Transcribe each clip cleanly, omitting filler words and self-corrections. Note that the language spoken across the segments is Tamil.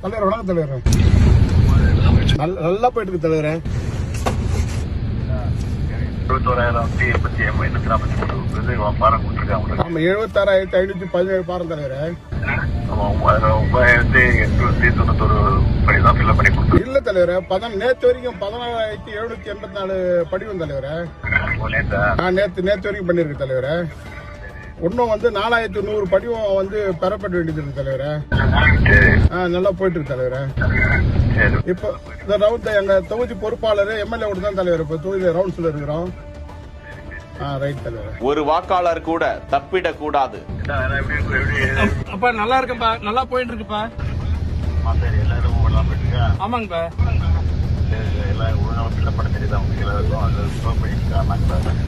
தலைவர் வணக்கம் தலைவர். நல்லா போயிட்டு இருக்கு தலைவரே. 76,843 பாரம் கொடுத்துருக்காங்க. ஆமா 76,517 பாரம் தலைவரே. 9,891 படி தான் ஃபில் பண்ணி கொடுத்துருக்கோம். இல்ல தலைவரே, நேற்று வரைக்கும் 14,784 படிவம் தலைவரே. நேற்று வரைக்கும் பண்ணிருக்கு தலைவரே. இன்னும் 4,100 படிவம் பெறப்பட வேண்டியது இருக்கு தலைவரே. நல்லா போயிட்டு இருக்கு தலைவரே. இப்ப இந்த ரவுண்ட் எங்க தொகுதி பொறுப்பாளர் எம்எல்ஏ கூட தான் தலைவர் இப்ப தொகுதி ரவுண்ட்ஸ்ல இருக்கிறோம். ரைட் தலைவர். ஒரு வாக்காளர் கூட தப்பிட கூடாது. அப்ப நல்லா இருக்குப்பா, நல்லா போயிட்டு இருக்குப்பா. ஆமாங்கப்பா.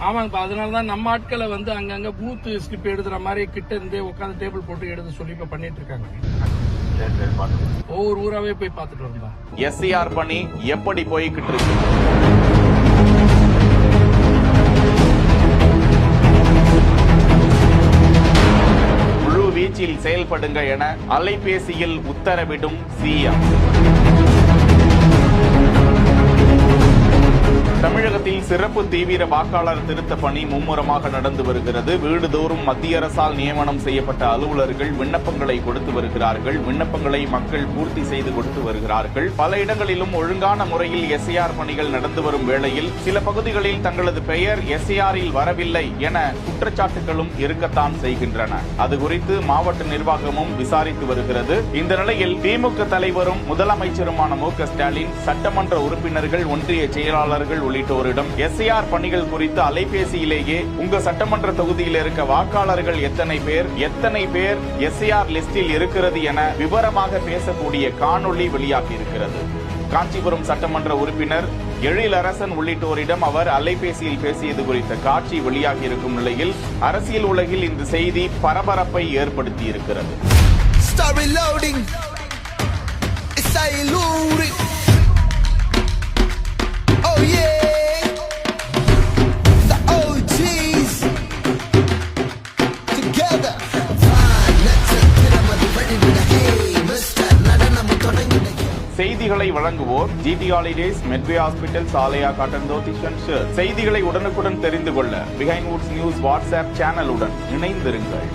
ஆமாங்கப்பா, அதனாலதான் நம்ம ஆட்களை அங்கங்க பூத் ஸ்லிப் எழுதுற மாதிரி கிட்ட இருந்தே உட்காந்து டேபிள் போட்டு எழுத சொல்லி இப்ப பண்ணிட்டு இருக்காங்க. ஒவ்வொரு ஊராவே போய் பாத்துட்டு வரலாம். எஸ்ஐஆர் பணி எப்படி போய்கிட்டு இருக்கு? முழு வீச்சில் செயல்படுங்க என அலைபேசியில் உத்தரவிடும் சிஎம். தமிழகத்தில் சிறப்பு தீவிர வாக்காளர் திருத்த பணி மும்முரமாக நடந்து வருகிறது. வீடுதோறும் மத்திய அரசால் நியமனம் செய்யப்பட்ட அலுவலர்கள் விண்ணப்பங்களை கொடுத்து வருகிறார்கள். விண்ணப்பங்களை மக்கள் பூர்த்தி செய்து கொடுத்து வருகிறார்கள். பல இடங்களிலும் ஒழுங்கான முறையில் எஸ்ஐஆர் பணிகள் நடந்து வரும் வேளையில் சில பகுதிகளில் தங்களது பெயர் எஸ்ஐஆரில் வரவில்லை என குற்றச்சாட்டுகளும் இருக்கத்தான் செய்கின்றன. அது குறித்து மாவட்ட நிர்வாகமும் விசாரித்து வருகிறது. இந்த நிலையில் திமுக தலைவரும் முதலமைச்சருமான மு.க.ஸ்டாலின், சட்டமன்ற உறுப்பினர்கள், ஒன்றிய செயலாளர்கள் உள்ளிட்டோரிடம் எஸ்ஐஆர் பணிகள் குறித்து அலைபேசியிலேயே உங்க சட்டமன்ற தொகுதியில் இருக்க வாக்காளர்கள் எத்தனை பேர் எஸ்ஐஆர் லிஸ்டில் இருக்கிறது என விவரமாக பேசக்கூடிய காணொளி வெளியாகி இருக்கிறது. காஞ்சிபுரம் சட்டமன்ற உறுப்பினர் எழிலரசன் உள்ளிட்டோரிடம் அவர் அலைபேசியில் பேசியது குறித்த காட்சி வெளியாகி இருக்கும் நிலையில் அரசியல் உலகில் இந்த செய்தி பரபரப்பை ஏற்படுத்தி இருக்கிறது. செய்திகளை வழங்குவோர் ஜிடி ஹாலிடேஸ், மெட்வே ஹாஸ்பிட்டல், சாலையா காட்டன் தோத்தி ஷர்ட். செய்திகளை உடனுக்குடன் தெரிந்து கொள்ள பிஹைண்ட் வுட்ஸ் நியூஸ் வாட்ஸ்அப் சேனலுடன் இணைந்திருங்கள்.